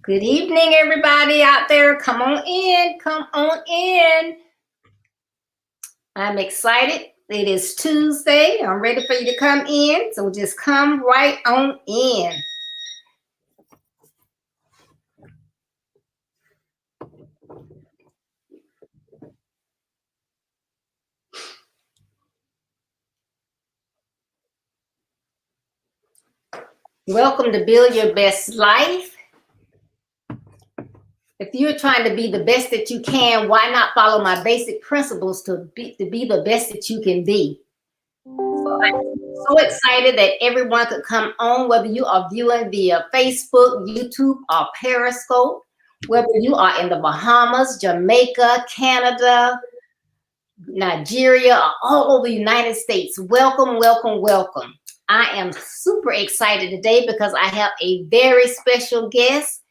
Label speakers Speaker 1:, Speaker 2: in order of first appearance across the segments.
Speaker 1: Good evening, everybody out there. Come on in. Come on in. I'm excited. It is Tuesday. I'm ready for you to come in. So just come right on in. Welcome to Build Your Best Life. If you're trying to be the best that you can, why not follow my basic principles to be the best that you can be? So I'm so excited that everyone could come on, whether you are viewing via Facebook, YouTube, or Periscope, whether you are in the Bahamas, Jamaica, Canada, Nigeria, or all over the United States. Welcome, welcome, welcome. I am super excited today because I have a very special guest,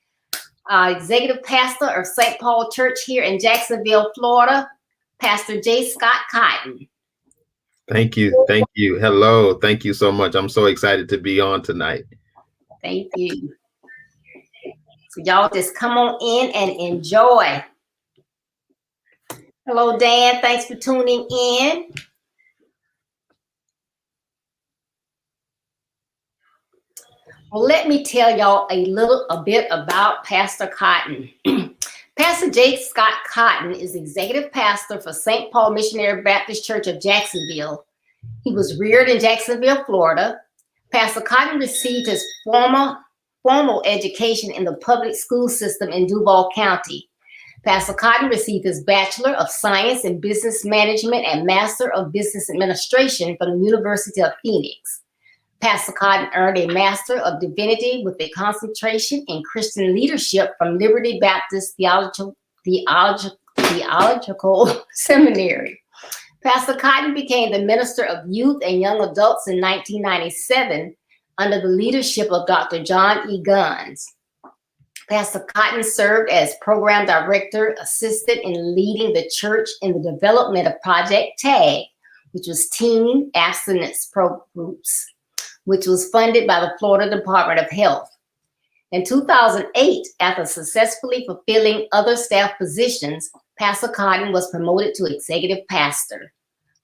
Speaker 1: executive pastor of St. Paul Church here in Jacksonville, Florida, Pastor J. Scott Cotton.
Speaker 2: Thank you. Thank you. Hello. Thank you so much. I'm so excited to be on tonight.
Speaker 1: Thank you. So y'all just come on in and enjoy. Hello, Dan. Thanks for tuning in. Well, let me tell y'all a bit about Pastor Cotton. Pastor J. Scott Cotton is executive pastor for St. Paul Missionary Baptist Church of Jacksonville. He was reared in Jacksonville, Florida. Pastor Cotton received his formal education in the public school system in Duval County. Pastor Cotton received his Bachelor of Science in Business Management and Master of Business Administration from the University of Phoenix. Pastor Cotton earned a Master of Divinity with a concentration in Christian leadership from Liberty Baptist Theological Seminary. Pastor Cotton became the Minister of Youth and Young Adults in 1997 under the leadership of Dr. John E. Guns. Pastor Cotton served as Program Director, assisted in leading the church in the development of Project TAG, which was Teen Abstinence Groups, which was funded by the Florida Department of Health. In 2008, after successfully fulfilling other staff positions, Pastor Cotton was promoted to executive pastor.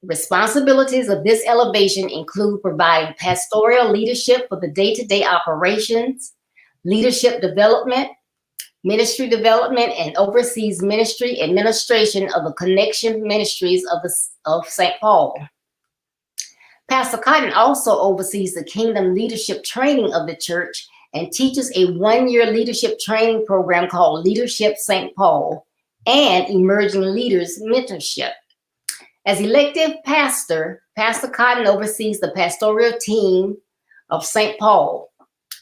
Speaker 1: The responsibilities of this elevation include providing pastoral leadership for the day-to-day operations, leadership development, ministry development, and oversees ministry administration of the connection ministries of St. Paul. Pastor Cotton also oversees the kingdom leadership training of the church and teaches a one-year leadership training program called Leadership St. Paul and Emerging Leaders Mentorship. As elected pastor, Pastor Cotton oversees the pastoral team of St. Paul.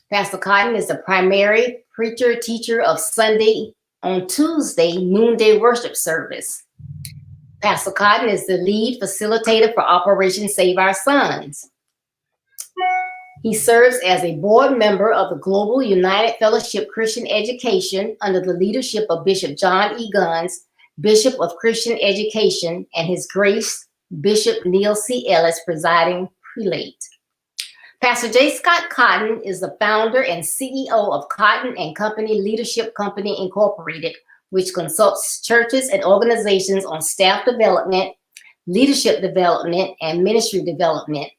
Speaker 1: Pastor Cotton is the primary preacher teacher of Sunday on Tuesday noonday worship service. Pastor Cotton is the lead facilitator for Operation Save Our Sons. He serves as a board member of the Global United Fellowship Christian Education under the leadership of Bishop John E. Guns, Bishop of Christian Education, and His Grace Bishop Neil C. Ellis, presiding prelate. Pastor J. Scott Cotton is the founder and CEO of Cotton and Company Leadership Company Incorporated, which consults churches and organizations on staff development, leadership development, and ministry development,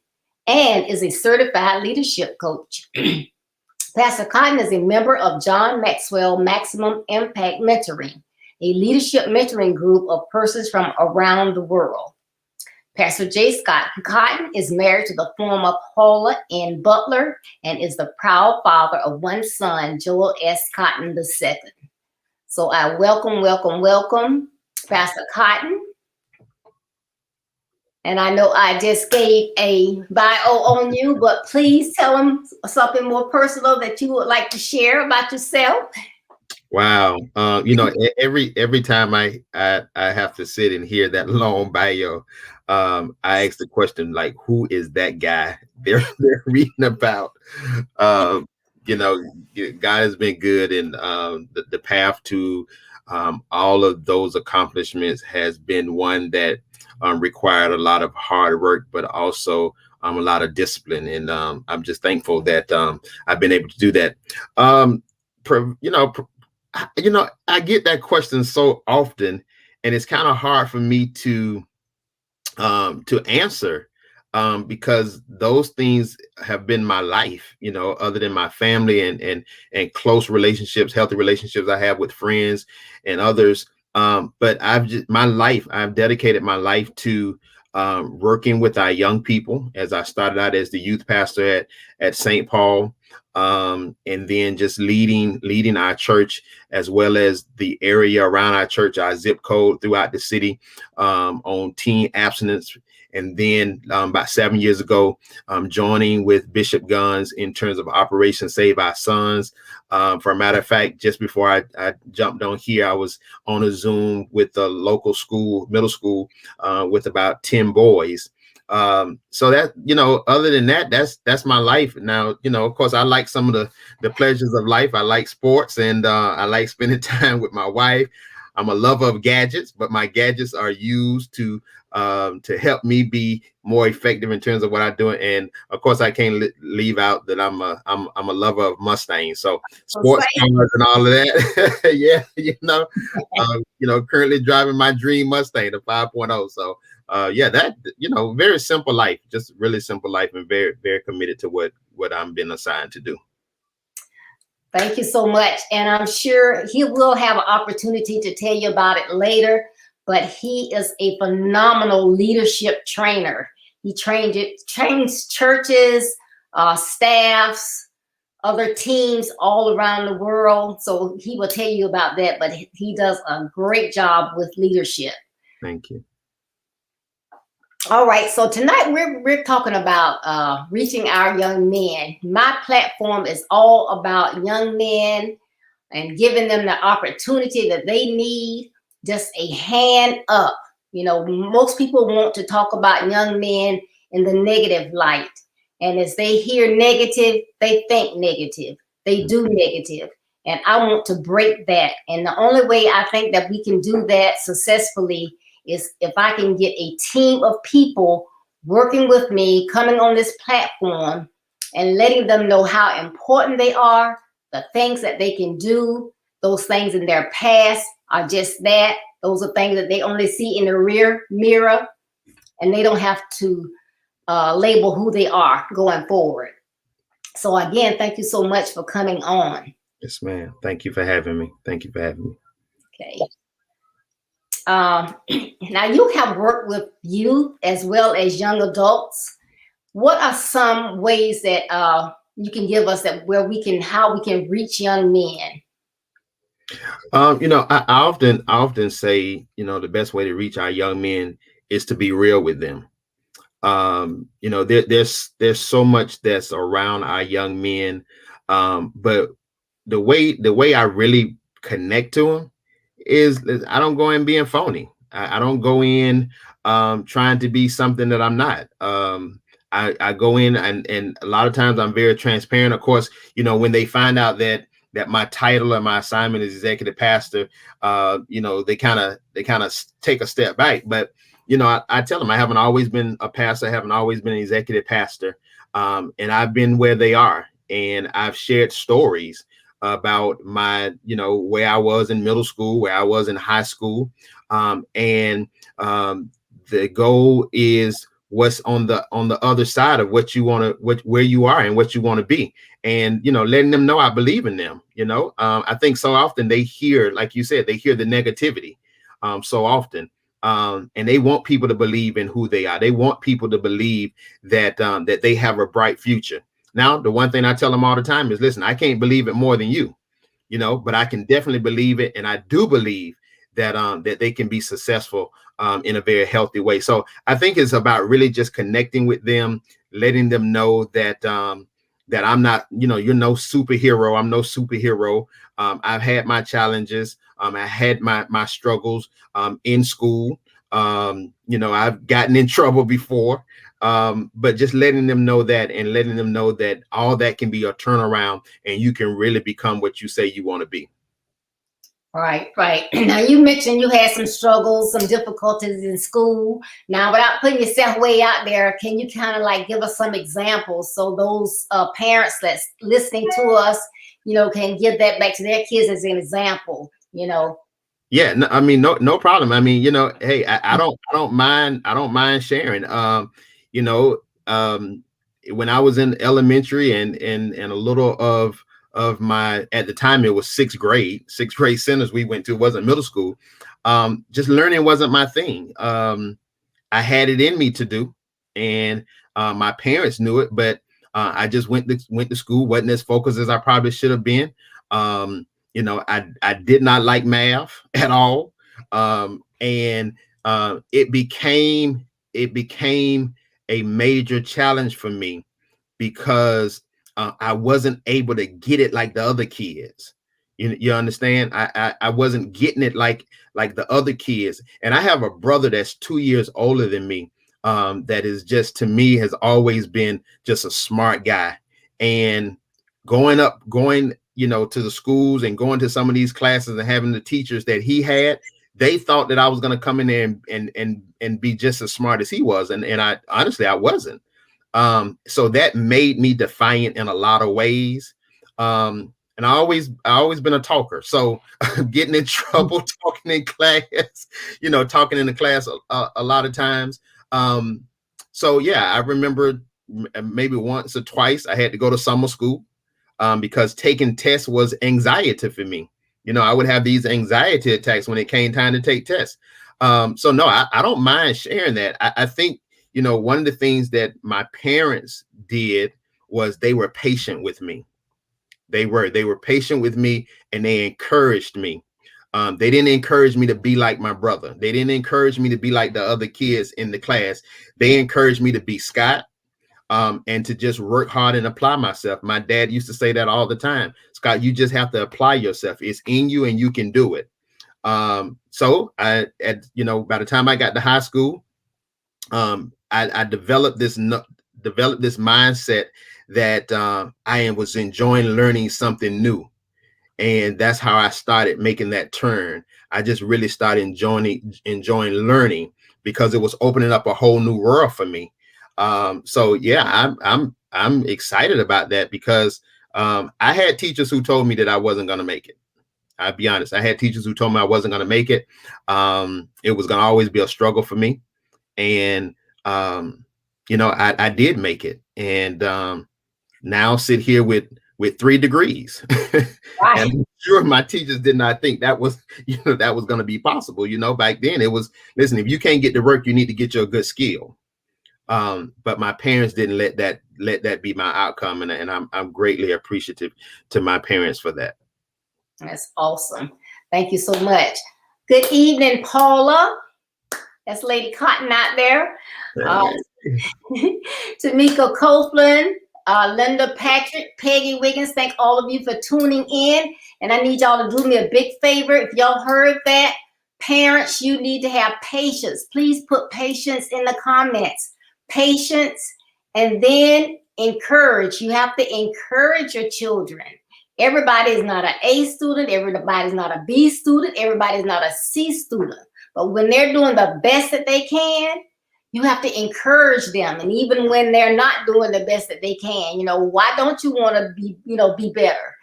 Speaker 1: and is a certified leadership coach. Pastor Cotton is a member of John Maxwell Maximum Impact Mentoring, a leadership mentoring group of persons from around the world. Pastor J. Scott Cotton is married to the former Paula N. Butler and is the proud father of one son, Joel S. Cotton II. So I welcome Pastor Cotton. And I know I just gave a bio on you, but please tell them something more personal that you would like to share about yourself.
Speaker 2: Wow. Every time I have to sit and hear that long bio, I ask the question, like, who is that guy they're reading about? God has been good, and the path to all of those accomplishments has been one that required a lot of hard work, but also a lot of discipline. And I'm just thankful that I've been able to do that. I get that question so often, and it's kind of hard for me to answer, because those things have been my life, other than my family and close relationships, healthy relationships I have with friends and others. But I've dedicated my life to working with our young people, as I started out as the youth pastor at St. Paul. And then just leading our church, as well as the area around our church, our zip code throughout the city, on teen abstinence. And then about 7 years ago, joining with Bishop Guns in terms of Operation Save Our Sons. For a matter of fact, just before I jumped on here, I was on a Zoom with the local school, middle school, with about 10 boys. So that, other than that, that's my life. Now, of course, I like some of the pleasures of life. I like sports, and I like spending time with my wife. I'm a lover of gadgets, but my gadgets are used to help me be more effective in terms of what I do. And of course, I can't leave out that I'm a lover of Mustangs. So sports cars and all of that. Yeah, currently driving my dream Mustang, the 5.0. So yeah, that, very simple life, just really simple life, and very, very committed to what I'm been assigned to do.
Speaker 1: Thank you so much. And I'm sure he will have an opportunity to tell you about it later, but he is a phenomenal leadership trainer. He trains churches, staffs, other teams all around the world. So he will tell you about that, but he does a great job with leadership.
Speaker 2: Thank you.
Speaker 1: All right, so tonight we're talking about reaching our young men. My platform is all about young men and giving them the opportunity that they need, just a hand up. Most people want to talk about young men in the negative light. And as they hear negative, they think negative. They do negative. And I want to break that. And the only way I think that we can do that successfully is if I can get a team of people working with me, coming on this platform and letting them know how important they are, the things that they can do. Those things in their past are just that. Those are things that they only see in the rear mirror, and they don't have to label who they are going forward. So again, thank you so much for coming on.
Speaker 2: Yes, ma'am. Thank you for having me.
Speaker 1: Okay. Now you have worked with youth as well as young adults. What are some ways that you can give us how we can reach young men?
Speaker 2: I often say, the best way to reach our young men is to be real with them. There's so much that's around our young men, but the way I really connect to them is I don't go in being phony. I don't go in trying to be something that I'm not. I go in and a lot of times I'm very transparent. Of course, when they find out that my title or my assignment is executive pastor, they kind of take a step back. But I tell them I haven't always been a pastor, I haven't always been an executive pastor, and I've been where they are, and I've shared stories about my, where I was in middle school, where I was in high school, and the goal is what's on the other side of what you want to, where you are and what you want to be, and letting them know I believe in them. I think so often they hear, like you said, they hear the negativity so often. And they want people to believe in who they are. They want people to believe that that they have a bright future. Now, the one thing I tell them all the time is, listen, I can't believe it more than you, but I can definitely believe it. And I do believe that that they can be successful in a very healthy way. So I think it's about really just connecting with them, letting them know that that I'm not, you're no superhero. I'm no superhero. I've had my challenges. I had my struggles in school. I've gotten in trouble before. But just letting them know that, and letting them know that all that can be a turnaround, and you can really become what you say you want to be.
Speaker 1: Right, right. Now you mentioned you had some struggles, some difficulties in school. Now, without putting yourself way out there, can you kind of like give us some examples so those parents that's listening to us, can give that back to their kids as an example,
Speaker 2: Yeah, no, I mean, no problem. I mean, hey, I don't mind sharing. You know, when I was in elementary and a little of my, at the time it was sixth grade centers we went to, it wasn't middle school. Just learning wasn't my thing. I had it in me to do, and my parents knew it, but I just went to school, wasn't as focused as I probably should have been. I did not like math at all, and it became a major challenge for me because I wasn't able to get it like the other kids. You understand? I wasn't getting it like the other kids. And I have a brother that's 2 years older than me. That is just, to me, has always been just a smart guy. And going to the schools and going to some of these classes and having the teachers that he had, they thought that I was going to come in there and be just as smart as he was. And I honestly, I wasn't. So that made me defiant in a lot of ways. And I always been a talker. So getting in trouble, talking in class, talking in the class a lot of times. So yeah, I remember maybe once or twice I had to go to summer school because taking tests was anxiety for me. I would have these anxiety attacks when it came time to take tests. So no, I don't mind sharing that. I think, one of the things that my parents did was they were patient with me. They were patient with me, and they encouraged me. They didn't encourage me to be like my brother. They didn't encourage me to be like the other kids in the class. They encouraged me to be Scott, and to just work hard and apply myself. My dad used to say that all the time. Scott, you just have to apply yourself. It's in you and you can do it. So by the time I got to high school, I developed this mindset that I was enjoying learning something new, and that's how I started making that turn. I just really started enjoying learning because it was opening up a whole new world for me. So yeah, I'm excited about that because I had teachers who told me that I wasn't going to make it. I'll be honest. I had teachers who told me I wasn't going to make it. It was going to always be a struggle for me. And, I did make it, and now sit here with 3 degrees.
Speaker 1: Right.
Speaker 2: And I'm sure my teachers did not think that was going to be possible. Back then it was, listen, if you can't get to work, you need to get you a good skill. But my parents didn't let that be my outcome. And I'm greatly appreciative to my parents for that.
Speaker 1: That's awesome. Thank you so much. Good evening, Paula. That's Lady Cotton out there. Tamika Copeland, Linda Patrick, Peggy Wiggins, thank all of you for tuning in. And I need y'all to do me a big favor. If y'all heard that, parents, you need to have patience. Please put patience in the comments. Patience, and then encourage. You have to encourage your children. Everybody is not an A student. Everybody is not a B student. Everybody is not a C student. But when they're doing the best that they can, you have to encourage them. And even when they're not doing the best that they can, why don't you want to be better?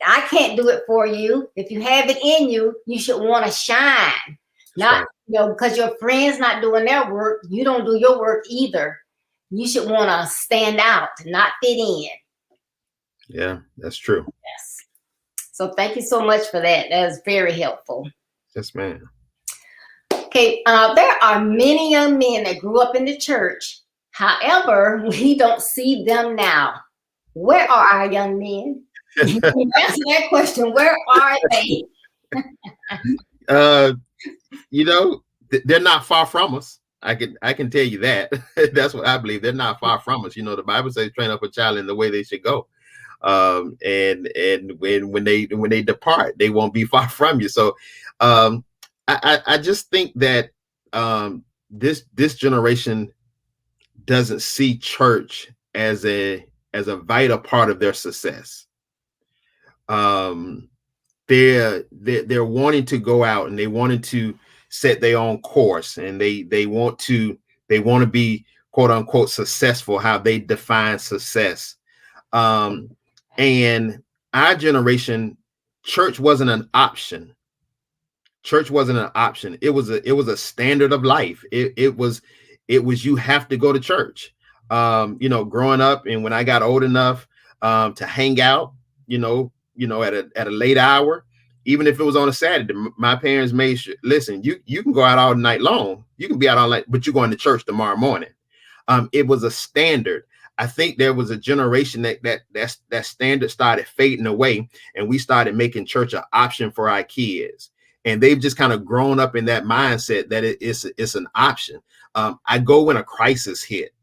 Speaker 1: I can't do it for you. If you have it in you, you should want to shine. Not, because your friend's not doing their work, you don't do your work either. You should want to stand out, not fit in.
Speaker 2: Yeah, that's true.
Speaker 1: Yes. So thank you so much for that. That was very helpful.
Speaker 2: Yes, ma'am.
Speaker 1: Okay, there are many young men that grew up in the church. However, we don't see them now. Where are our young men? Answer that question. Where are they?
Speaker 2: They're not far from us. I can tell you that. That's what I believe. They're not far from us. The Bible says, train up a child in the way they should go. And when they depart, they won't be far from you. So I just think that this generation doesn't see church as a vital part of their success. They're they're wanting to go out and they wanted to set their own course, and they want to be quote unquote successful, how they define success. And our generation, church wasn't an option. Church wasn't an option. It was a standard of life. It was you have to go to church. Growing up, and when I got old enough to hang out, at a late hour, even if it was on a Saturday, my parents made sure, listen, you can go out all night long. You can be out all night, but you're going to church tomorrow morning. It was a standard. I think there was a generation that standard started fading away, and we started making church an option for our kids. And they've just kind of grown up in that mindset that it's an option. I go when a crisis hit.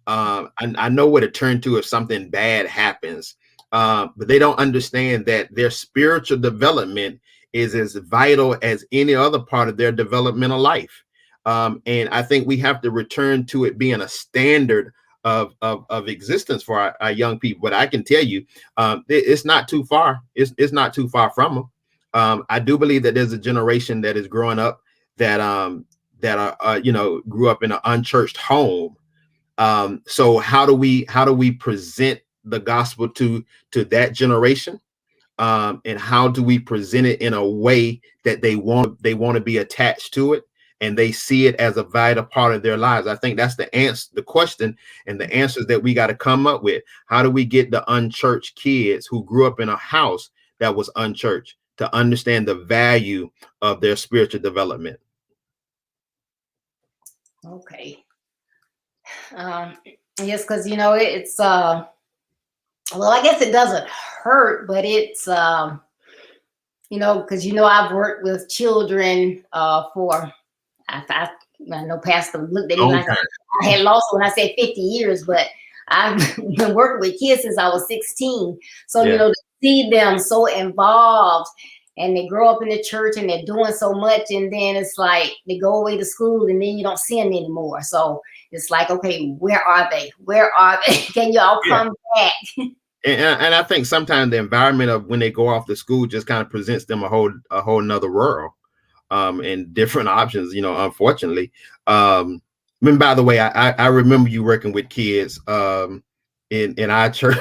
Speaker 2: I know where to turn to if something bad happens. But they don't understand that their spiritual development is as vital as any other part of their developmental life. And I think we have to return to it being a standard of existence for our young people. But I can tell you, it's not too far. It's not too far from them. I do believe that there's a generation that is growing up that grew up in an unchurched home. So how do we present the gospel to that generation? And how do we present it in a way that they want to be attached to it, and they see it as a vital part of their lives? I think that's the answer, the question, and the answers that we got to come up with. How do we get the unchurched kids who grew up in a house that was unchurched to understand the value of their spiritual development?
Speaker 1: Okay. Yes, because it's well, I guess it doesn't hurt, but it's because I've worked with children for I know Pastor looked at me like I had lost when I said 50 years, but I've been working with kids since I was 16. So to see them so involved, and they grow up in the church and they're doing so much, and then it's like they go away to school and then you don't see them anymore. So it's like, okay, where are they? Where are they? Can y'all come back?
Speaker 2: And I think sometimes the environment of when they go off to school just kind of presents them a whole nother world, and different options, unfortunately. By the way, I remember you working with kids in our church,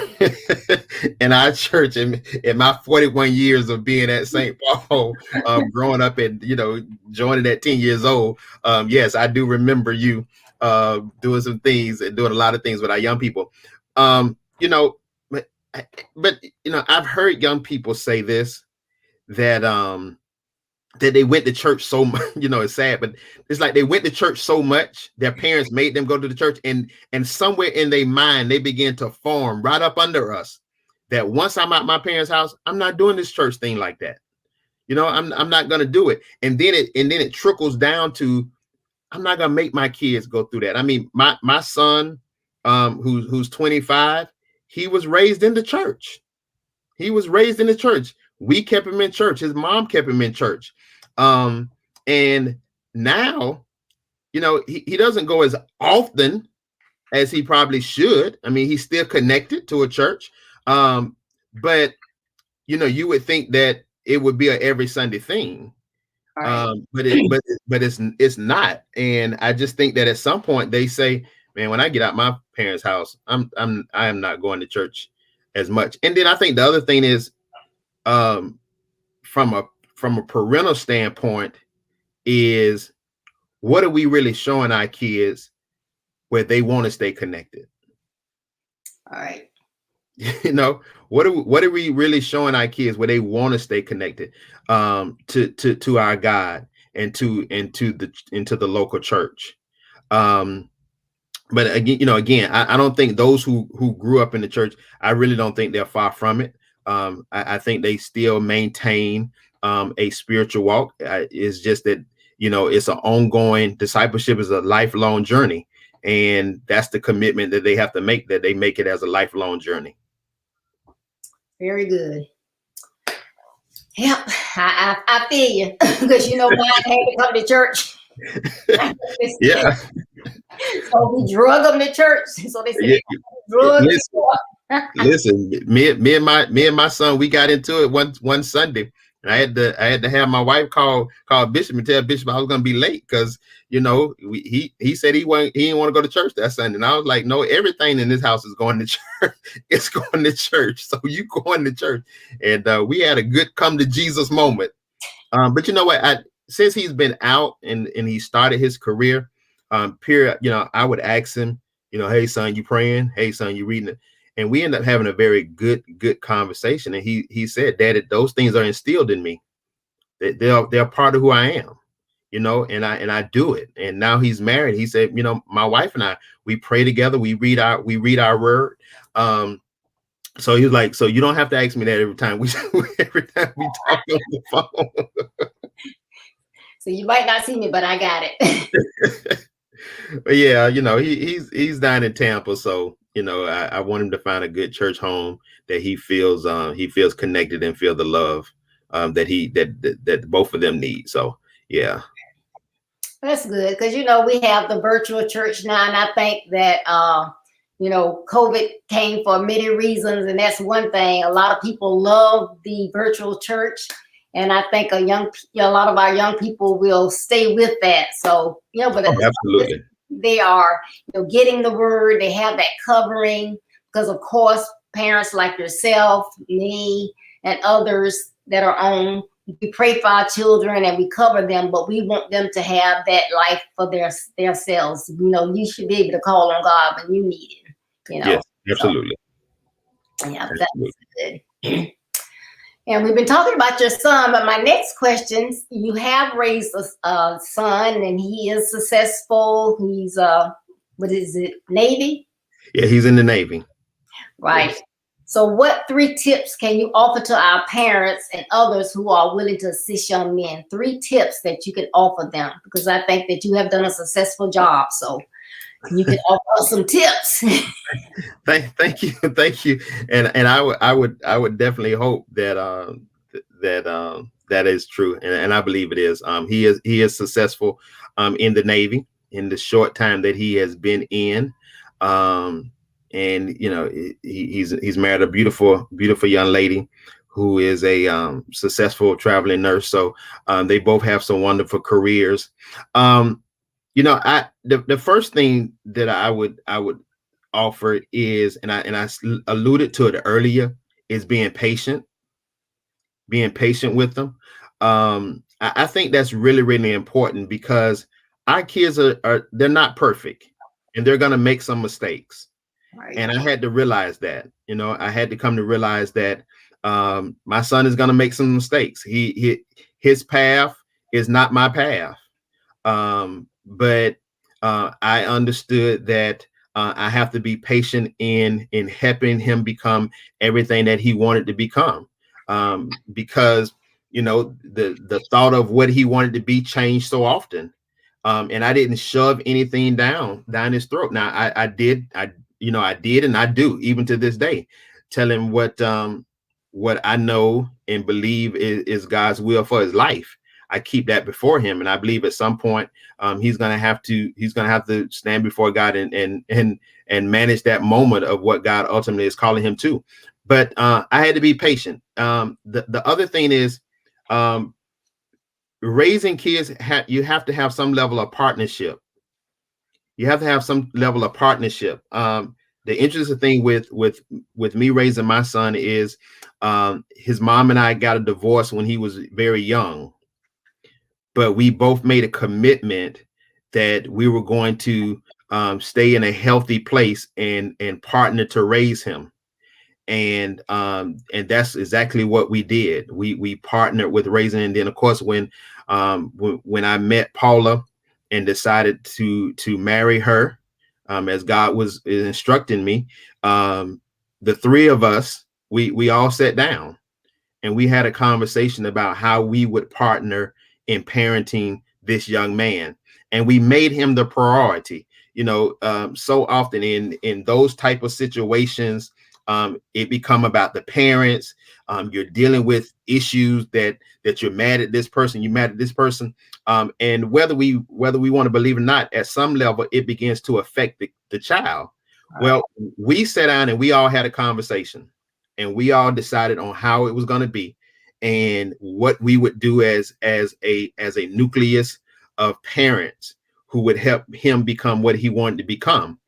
Speaker 2: in my 41 years of being at St. Paul, growing up and joining at 10 years old. Yes, I do remember you doing some things and doing a lot of things with our young people. But I've heard young people say this, that they went to church so much. It's sad, but it's like they went to church so much, their parents made them go to the church, and somewhere in their mind they begin to form right up under us that once I'm at my parents' house, I'm not doing this church thing like that. I'm not gonna do it. And then it trickles down to, I'm not gonna make my kids go through that. I mean, my son, who's 25, he was raised in the church. We kept him in church. His mom kept him in church. And now, he doesn't go as often as he probably should. I mean, he's still connected to a church. But you would think that it would be a every Sunday thing. Right. But it's not. And I just think that at some point they say, man, when I get out my parents' house, I am not going to church as much. And then I think the other thing is, from a parental standpoint, is what are we really showing our kids where they want to stay connected?
Speaker 1: All right.
Speaker 2: What are we really showing our kids where they want to stay connected to our God and to the local church? But again, I don't think those who grew up in the church, I really don't think they're far from it. I think they still maintain a spiritual walk. It's just that, it's an ongoing discipleship, is a lifelong journey. And that's the commitment that they have to make, that they make it as a lifelong journey.
Speaker 1: Very good. Yep, I feel you, because mine had to come to church.
Speaker 2: Yeah.
Speaker 1: So we drug them to church. So they said,
Speaker 2: listen, me and my son, we got into it one Sunday. And I had to have my wife call Bishop and tell Bishop I was gonna be late because he said he didn't want to go to church that Sunday. And I was like, no, everything in this house is going to church. It's going to church. So you going to church. And we had a good come to Jesus moment. But you know what? Since he's been out and he started his career, period, I would ask him, hey son, you praying? Hey son, you reading it? And we end up having a very good conversation. And he said, Daddy, those things are instilled in me. They're part of who I am, and I do it. And now he's married. He said, my wife and I, we pray together. We read our word. So he was like, so you don't have to ask me that every time we talk on the phone.
Speaker 1: So you might not see me, but I got it.
Speaker 2: But yeah, he's down in Tampa, so I want him to find a good church home that he feels connected and feel the love that both of them need. So yeah,
Speaker 1: that's good because we have the virtual church now, and I think that COVID came for many reasons, and that's one thing. A lot of people love the virtual church. And I think a lot of our young people will stay with that. So, but
Speaker 2: absolutely,
Speaker 1: they are, getting the word. They have that covering because, of course, parents like yourself, me, and others that are on, we pray for our children and we cover them, but we want them to have that life for themselves. You should be able to call on God when you need it.
Speaker 2: Yes, absolutely.
Speaker 1: So, yeah, absolutely. That's good. And we've been talking about your son, but my next question, you have raised a son and he is successful. He's, what is it, Navy?
Speaker 2: Yeah, he's in the Navy.
Speaker 1: Right. Yes. So what 3 tips can you offer to our parents and others who are willing to assist young men? 3 tips that you can offer them, because I think that you have done a successful job. So you can offer some tips.
Speaker 2: Thank you. And I would definitely hope that that is true, and I believe it is. He is successful in the Navy in the short time that he has been in, and he's married a beautiful young lady who is a successful traveling nurse. So they both have some wonderful careers. The first thing that I would offer is, and I alluded to it earlier, is being patient with them. I think that's really, really important because our kids they're not perfect and they're going to make some mistakes. Right. And I had to realize that, I had to come to realize that my son is going to make some mistakes. His path is not my path. But I understood that I have to be patient in helping him become everything that he wanted to become, because the thought of what he wanted to be changed so often, and I didn't shove anything down his throat. Now I did, and I do even to this day, tell him what I know and believe is God's will for his life. I keep that before him, and I believe at some point he's gonna have to stand before God and manage that moment of what God ultimately is calling him to. But I had to be patient. The other thing is, raising kids, you have to have some level of partnership. You have to have some level of partnership. The interesting thing with me raising my son is his mom and I got a divorce when he was very young. But we both made a commitment that we were going to stay in a healthy place and partner to raise him. And that's exactly what we did. We partnered with raising. And then, of course, when I met Paula and decided to marry her, as God was instructing me, the 3 of us, we all sat down and we had a conversation about how we would partner in parenting this young man, and we made him the priority. So often in those type of situations, it become about the parents. You're dealing with issues that you're mad at this person, and whether we want to believe it or not, at some level it begins to affect the child. Right. Well, we sat down and we all had a conversation, and we all decided on how it was going to be. and what we would do as a nucleus of parents who would help him become what he wanted to become.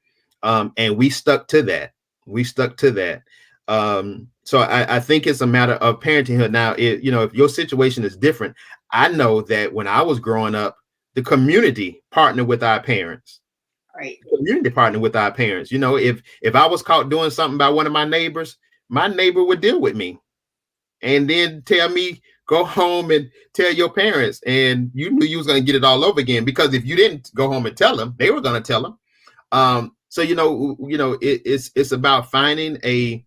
Speaker 2: And we stuck to that. We stuck to that. So I think it's a matter of parentinghood. Now, if your situation is different, I know that when I was growing up, the community partnered with our parents.
Speaker 1: Right.
Speaker 2: Community partner with our parents. If I was caught doing something by one of my neighbors, my neighbor would deal with me and then tell me, go home and tell your parents. And you knew you was going to get it all over again, because if you didn't go home and tell them, they were going to tell them. So it's about finding a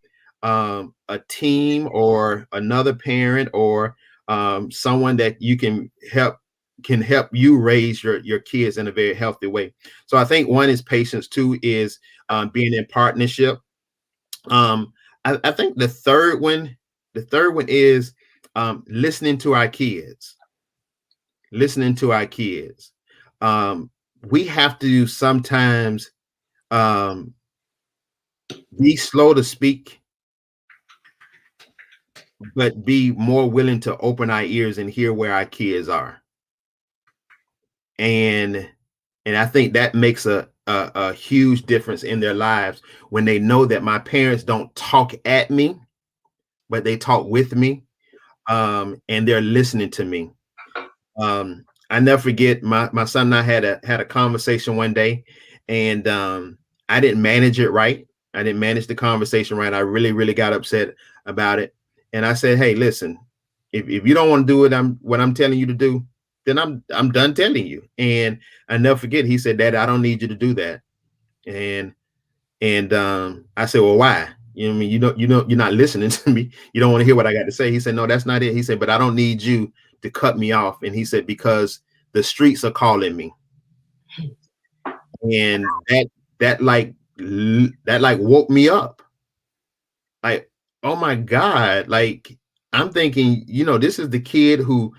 Speaker 2: team or another parent or someone that you can help you raise your kids in a very healthy way. So I think one is patience, two is being in partnership. I think the third one is listening to our kids. Listening to our kids. We have to sometimes be slow to speak, but be more willing to open our ears and hear where our kids are. And I think that makes a huge difference in their lives when they know that my parents don't talk at me, but they talk with me, and they're listening to me. I never forget my son and I had a conversation one day, and I didn't manage it right. I didn't manage the conversation right. I really, really got upset about it. And I said, hey, listen, if you don't want to do what I'm telling you to do, then I'm done telling you. And I never forget, he said, Dad, I don't need you to do that. And I said, well, why? You know what I mean? You're not listening to me. You don't want to hear what I got to say. He said, no, that's not it. He said, but I don't need you to cut me off. And he said, because the streets are calling me. And that woke me up. Like, oh my God. Like, I'm thinking, this is the kid who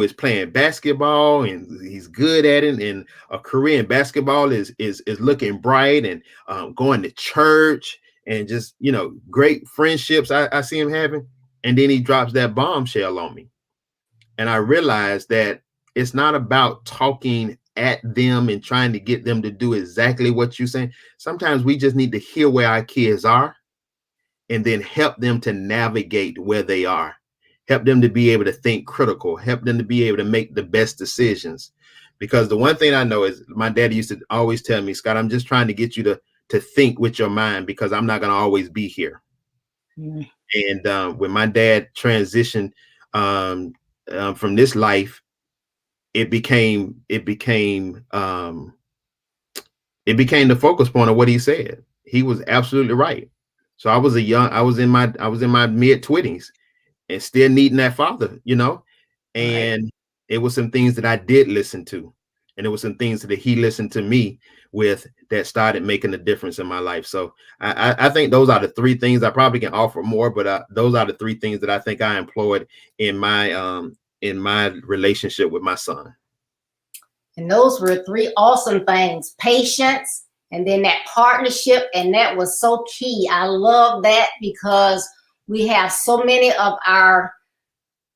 Speaker 2: is playing basketball and he's good at it, and a career in basketball is looking bright, and going to church, and just great friendships I see him having. And then he drops that bombshell on me, and I realized that it's not about talking at them and trying to get them to do exactly what you're saying. Sometimes we just need to hear where our kids are and then help them to navigate where they are. Help them to be able to think critical, help them to be able to make the best decisions. Because the one thing I know is my daddy used to always tell me, Scott, I'm just trying to get you to think with your mind, because I'm not going to always be here. Mm. And when my dad transitioned from this life, it became the focus point of what he said. He was absolutely right. So I was in my mid-20s and still needing that father, and right. It was some things that I did listen to, and it was some things that he listened to me with that started making a difference in my life. So I think those are the three things. I probably can offer more, but those are the three things that I think I employed in my relationship with my son.
Speaker 1: And those were three awesome things: patience, and then that partnership. And that was so key. I love that, because we have so many of our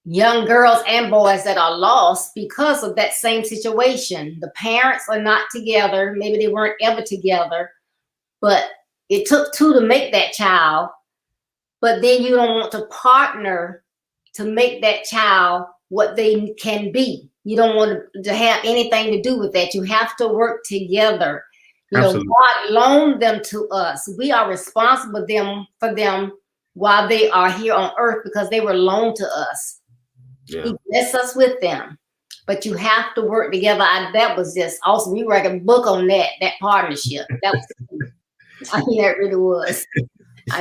Speaker 1: young girls and boys that are lost because of that same situation. The parents are not together. Maybe they weren't ever together, but it took two to make that child. But then you don't want to partner to make that child what they can be. You don't want to have anything to do with that. You have to work together. God loaned them to us. We are responsible for them while they are here on earth, because they were loaned to us. Yeah. He blessed us with them. But you have to work together. That was just awesome. You write a book on that partnership. That was, that really was. So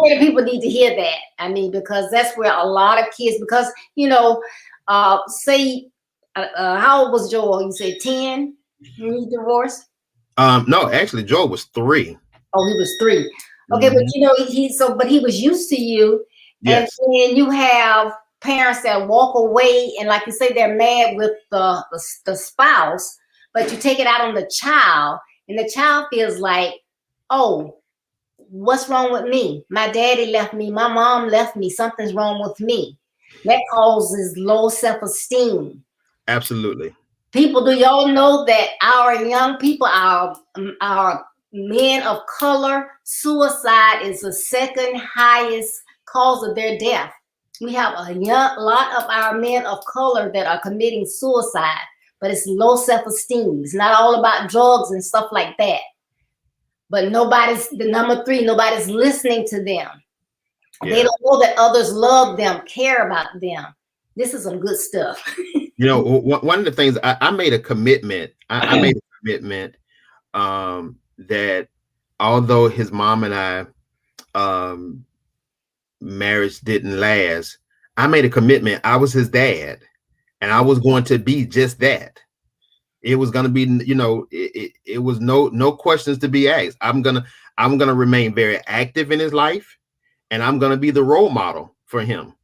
Speaker 1: many people need to hear that. Because that's where a lot of kids, because, say, how old was Joel? You said 10 when you divorced?
Speaker 2: No, actually, Joel was 3.
Speaker 1: Oh, he was 3. Okay, mm-hmm. But he was used to you. Yes. And then you have parents that walk away, and like you say, they're mad with the spouse, but you take it out on the child, and the child feels like, oh, what's wrong with me? My daddy left me. My mom left me. Something's wrong with me. That causes low self-esteem.
Speaker 2: Absolutely.
Speaker 1: People, do y'all know that our young people, our men of color, suicide is the second highest cause of their death. We have a lot of our men of color that are committing suicide, but it's low self-esteem. It's not all about drugs and stuff like that. But nobody's, the number three, nobody's listening to them.
Speaker 2: Yeah.
Speaker 1: They don't know that others love them, care about them. This is some good stuff.
Speaker 2: You know, one of the things I made a commitment. I made a commitment that although his mom and I marriage didn't last, I made a commitment. I was his dad, and I was going to be just that. It was going to be, you know, it was no questions to be asked. I'm gonna remain very active in his life, and I'm gonna be the role model for him.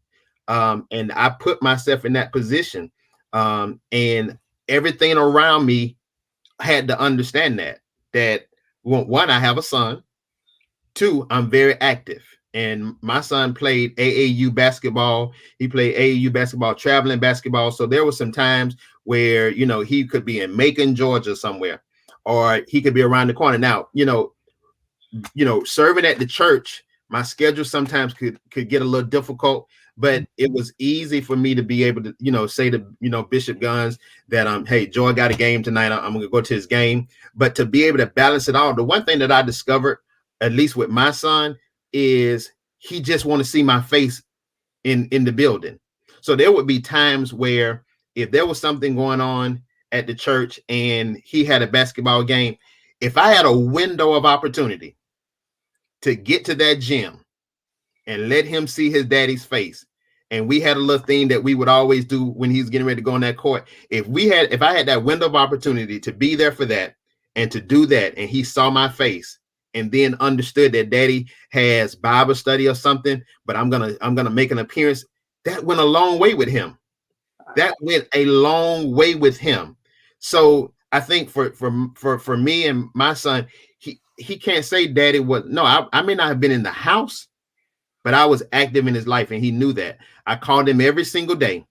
Speaker 2: And I put myself in that position, and everything around me had to understand that one, I have a son. Two, I'm very active. And my son played AAU basketball. He played AAU basketball, traveling basketball. So there were some times where, you know, he could be in Macon, Georgia somewhere, or he could be around the corner. Now, you know, serving at the church, my schedule sometimes could get a little difficult, but it was easy for me to be able to, you know, say to, you know, Bishop Guns that, hey, Joy got a game tonight. I'm going to go to his game. But to be able to balance it all, the one thing that I discovered, at least with my son, is he just want to see my face in the building. So there would be times where if there was something going on at the church and he had a basketball game, if I had a window of opportunity to get to that gym and let him see his daddy's face, and we had a little thing that we would always do when he's getting ready to go on that court. If I had that window of opportunity to be there for that and to do that, and he saw my face, and then understood that daddy has Bible study or something, but I'm gonna make an appearance, that went a long way with him. That went a long way with him. So I think for me and my son, he can't say daddy was, no, I may not have been in the house, but I was active in his life, and he knew that. I called him every single day.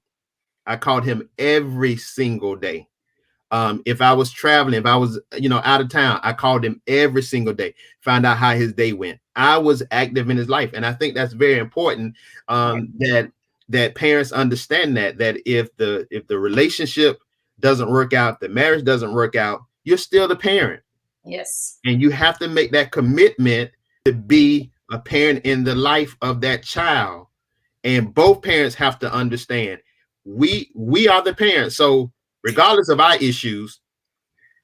Speaker 2: If I was traveling, if I was, you know, out of town, I called him every single day, find out how his day went. I was active in his life. And I think that's very important, that parents understand that if the relationship doesn't work out, the marriage doesn't work out, you're still the parent.
Speaker 1: Yes.
Speaker 2: And you have to make that commitment to be a parent in the life of that child. And both parents have to understand we are the parents. So regardless of our issues,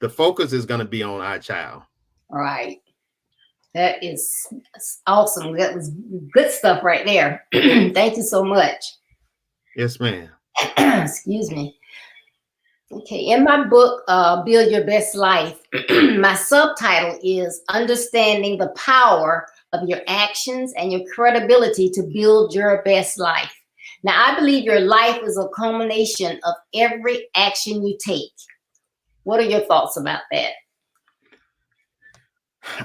Speaker 2: the focus is going to be on our child.
Speaker 1: All right. That's awesome. That was good stuff right there. Thank you so much.
Speaker 2: Yes, ma'am.
Speaker 1: Excuse me. Okay, in my book, Build Your Best Life, my subtitle is Understanding the Power of Your Actions and Your Credibility to Build Your Best Life. Now, I believe your life is a culmination of every action you take. What are your thoughts about that?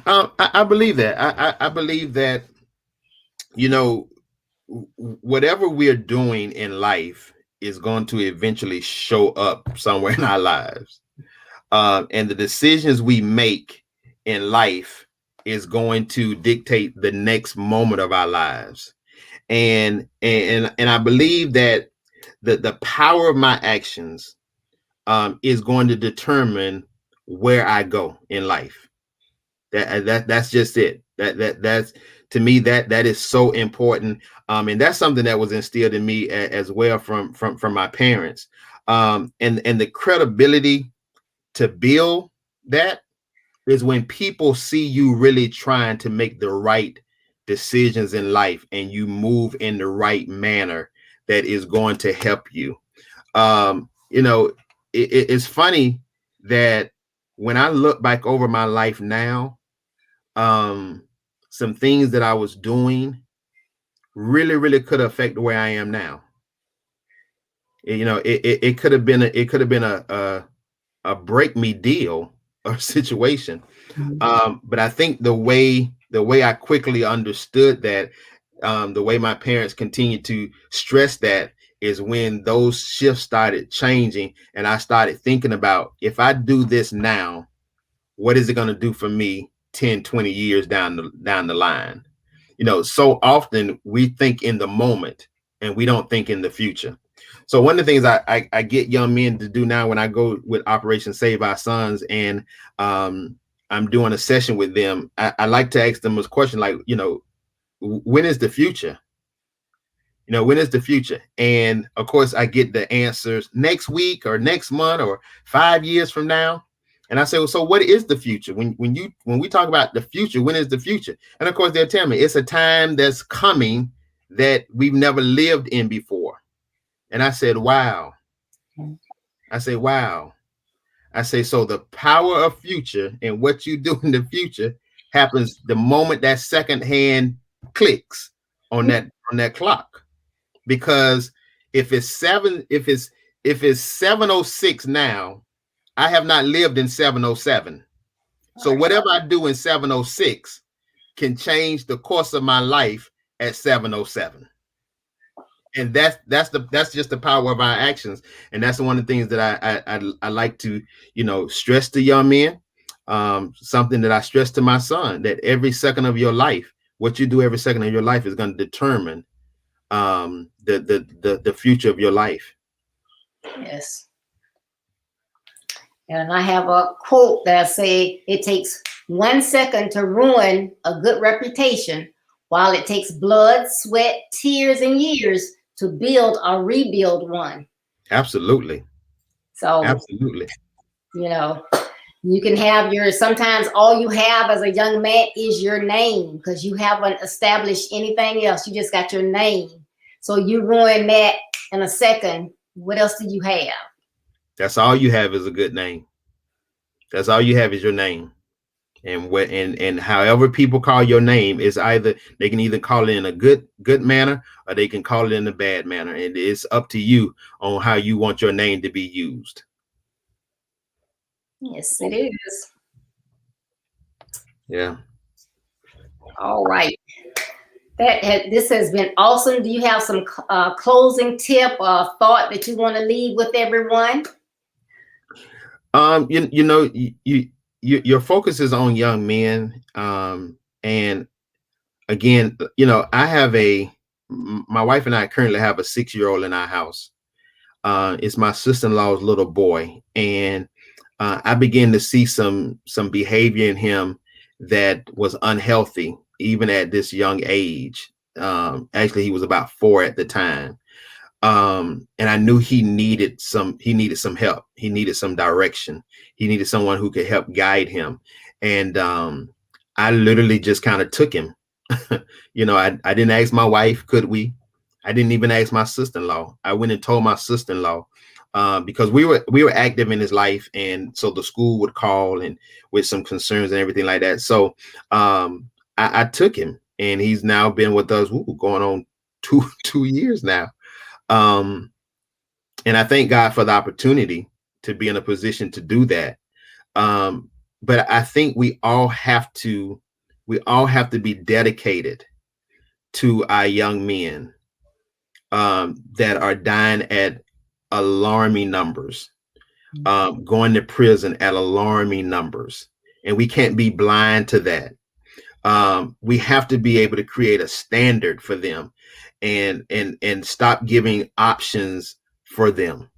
Speaker 2: I believe that. I believe that, you know, whatever we're doing in life is going to eventually show up somewhere in our lives. And the decisions we make in life is going to dictate the next moment of our lives. And I believe that the power of my actions is going to determine where I go in life. That's just it. That's to me that is so important. And that's something that was instilled in me as well from my parents. And the credibility to build that is when people see you really trying to make the right decisions in life and you move in the right manner that is going to help you. You know, it's funny that when I look back over my life now, some things that I was doing really could affect where I am now. You know, it could have been a break me deal or situation. But I think the way I quickly understood that, the way my parents continued to stress that is when those shifts started changing, and I started thinking about, if I do this now, what is it going to do for me 10, 20 years down the line? So often we think in the moment and we don't think in the future. So one of the things I get young men to do now when I go with Operation Save Our Sons, and I'm doing a session with them, I like to ask them this question, like, when is the future? When is the future? And of course, I get the answers next week or next month or 5 years from now. And I say, well, so what is the future? When we talk about the future, when is the future? And of course, they'll tell me it's a time that's coming that we've never lived in before. And I said, wow. I say, wow. I say, so the power of future and what you do in the future happens the moment that second hand clicks on that clock. Because if it's 7:06 now, I have not lived in 7:07. So whatever I do in 7:06 can change the course of my life at 7:07. And that's just the power of our actions. And that's one of the things that I like to stress to young men. Something that I stress to my son, that every second of your life, what you do every second of your life is going to determine the future of your life.
Speaker 1: Yes. And I have a quote that I say, it takes 1 second to ruin a good reputation, while it takes blood, sweat, tears, and years to build or rebuild one.
Speaker 2: Absolutely.
Speaker 1: So
Speaker 2: absolutely.
Speaker 1: You can have sometimes all you have as a young man is your name, because you haven't established anything else. You just got your name. So you ruin that in a second. What else do you have?
Speaker 2: That's all you have is a good name. That's all you have is your name. And however people call your name is they can either call it in a good manner, or they can call it in a bad manner. And it's up to you on how you want your name to be used.
Speaker 1: Yes, it is.
Speaker 2: Yeah.
Speaker 1: All right. This has been awesome. Do you have some closing tip or thought that you want to leave with everyone?
Speaker 2: Your focus is on young men. And again, I have my wife and I currently have a 6-year-old in our house. It's my sister-in-law's little boy. And I began to see some behavior in him that was unhealthy, even at this young age. Actually, he was about 4 at the time. And I knew he needed some help. He needed some direction. He needed someone who could help guide him. And I literally just kind of took him. I didn't ask my wife, could we? I didn't even ask my sister-in-law. I went and told my sister-in-law, because we were active in his life, and so the school would call and with some concerns and everything like that. So I took him, and he's now been with us going on two years now. And I thank God for the opportunity to be in a position to do that. But I think we all have to be dedicated to our young men that are dying at alarming numbers, going to prison at alarming numbers. And we can't be blind to that. We have to be able to create a standard for them and stop giving options for them.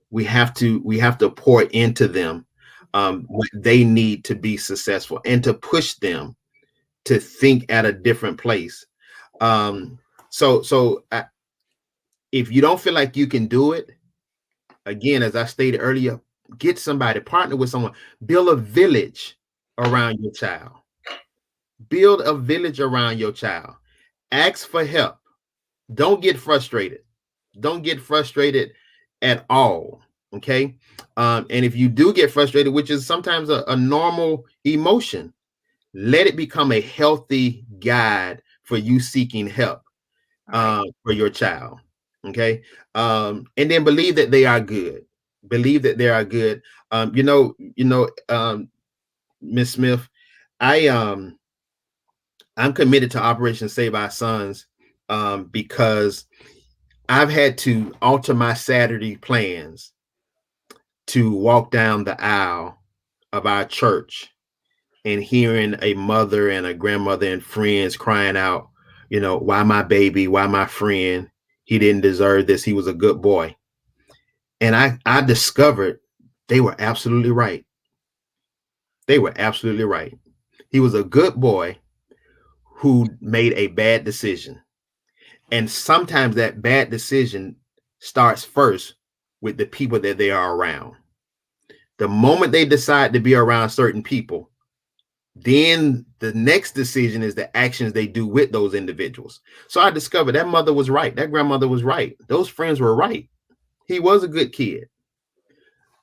Speaker 2: We have to pour into them what they need to be successful, and to push them to think at a different place. If you don't feel like you can do it, again, as I stated earlier, get somebody, partner with someone, build a village around your child. Build a village around your child. Ask for help. Don't get frustrated. Don't get frustrated at all. Okay. And if you do get frustrated, which is sometimes a normal emotion, let it become a healthy guide for you seeking help for your child. Okay. And then believe that they are good. Believe that they are good. Miss Smith, I'm committed to Operation Save Our Sons because I've had to alter my Saturday plans to walk down the aisle of our church and hearing a mother and a grandmother and friends crying out, why my baby, why my friend, he didn't deserve this. He was a good boy. And I discovered they were absolutely right. They were absolutely right. He was a good boy who made a bad decision. And sometimes that bad decision starts first with the people that they are around. The moment they decide to be around certain people, then the next decision is the actions they do with those individuals. So I discovered that mother was right. That grandmother was right. Those friends were right. He was a good kid.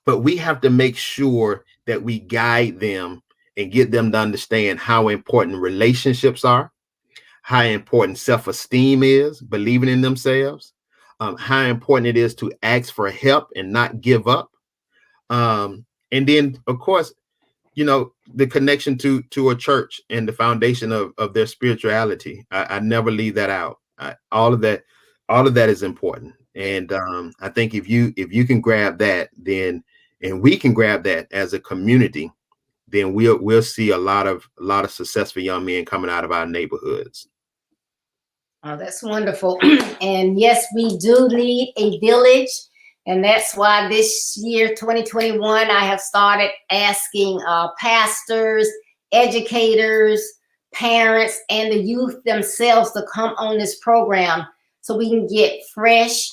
Speaker 2: But we have to make sure that we guide them and get them to understand how important relationships are, how important self-esteem is, believing in themselves, how important it is to ask for help and not give up. And then, of course, the connection to a church and the foundation of their spirituality. I never leave that out. All of that is important. And I think if you can grab that, then, and we can grab that as a community, then we'll see a lot of successful young men coming out of our neighborhoods.
Speaker 1: Oh, that's wonderful. And yes, we do need a village. And that's why this year, 2021, I have started asking pastors, educators, parents, and the youth themselves to come on this program so we can get fresh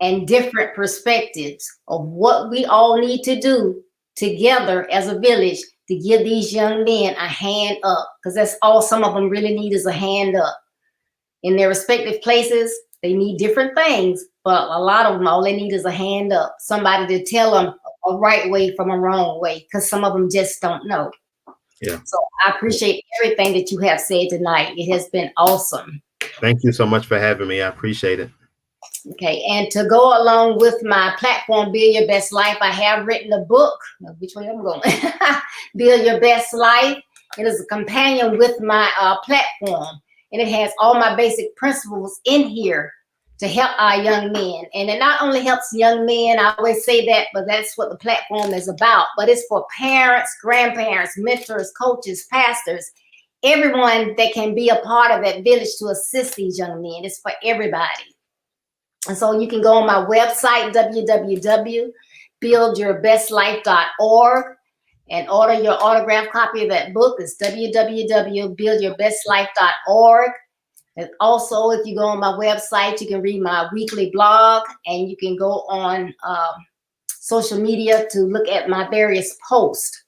Speaker 1: and different perspectives of what we all need to do together as a village to give these young men a hand up, because that's all some of them really need is a hand up. In their respective places, they need different things, but a lot of them, all they need is a hand up, somebody to tell them a right way from a wrong way, because some of them just don't know.
Speaker 2: Yeah.
Speaker 1: So I appreciate everything that you have said tonight. It has been awesome.
Speaker 2: Thank you so much for having me. I appreciate it.
Speaker 1: Okay, and to go along with my platform, Build Your Best Life, I have written a book. Which way I'm going? Build Your Best Life. It is a companion with my platform. And it has all my basic principles in here to help our young men. And it not only helps young men, I always say that, but that's what the platform is about. But it's for parents, grandparents, mentors, coaches, pastors, everyone that can be a part of that village to assist these young men. It's for everybody. And so you can go on my website, www.buildyourbestlife.org. and order your autographed copy of that book. It's www.buildyourbestlife.org. And also, if you go on my website, you can read my weekly blog, and you can go on social media to look at my various posts.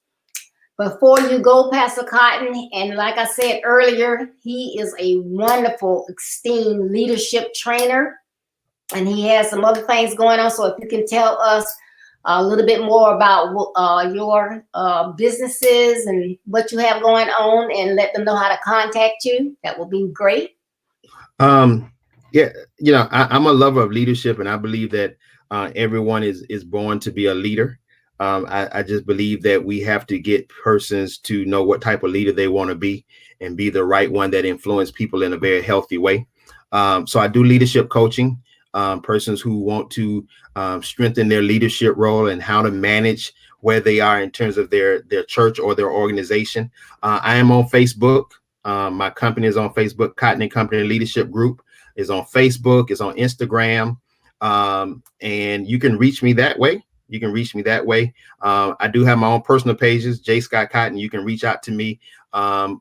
Speaker 1: Before you go, Pastor Cotton, and like I said earlier, he is a wonderful, esteemed leadership trainer, and he has some other things going on. So if you can tell us a little bit more about your businesses and what you have going on, and let them know how to contact you, that will be great.
Speaker 2: Yeah, I'm a lover of leadership, and I believe that everyone is born to be a leader. I just believe that we have to get persons to know what type of leader they want to be and be the right one that influence people in a very healthy way. So I do leadership coaching. Persons who want to strengthen their leadership role and how to manage where they are in terms of their church or their organization. I am on Facebook. My company is on Facebook. Cotton and Company Leadership Group is on Facebook, is on Instagram. And you can reach me that way. I do have my own personal pages, J. Scott Cotton. You can reach out to me on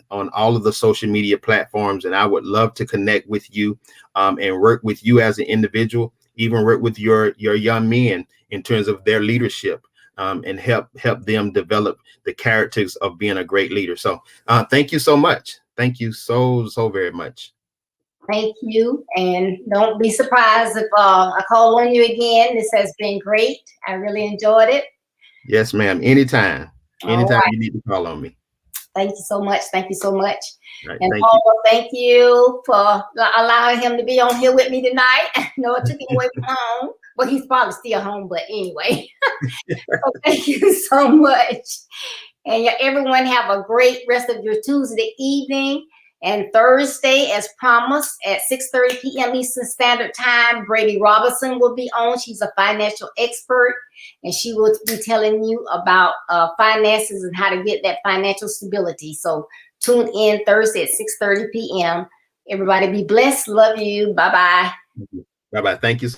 Speaker 2: all of the social media platforms, and I would love to connect with you and work with you as an individual, even work with your young men in terms of their leadership, and help them develop the characters of being a great leader. So thank you so much. Thank you so very much.
Speaker 1: Thank you. And don't be surprised if I call on you again. This has been great. I really enjoyed it.
Speaker 2: Yes, ma'am. Anytime. Anytime
Speaker 1: right.
Speaker 2: You need to call on me.
Speaker 1: Thank you so much. Thank you so much.
Speaker 2: Right,
Speaker 1: and Paul, thank you for allowing him to be on here with me tonight. No, it took him away from home. Well, he's probably still home, but anyway. So thank you so much. And everyone have a great rest of your Tuesday evening. And Thursday, as promised, at 6:30 p.m. Eastern Standard Time, Brady Robinson will be on. She's a financial expert, and she will be telling you about finances and how to get that financial stability. So tune in Thursday at 6:30 p.m. Everybody be blessed. Love you. Bye-bye.
Speaker 2: Bye-bye. Thank you.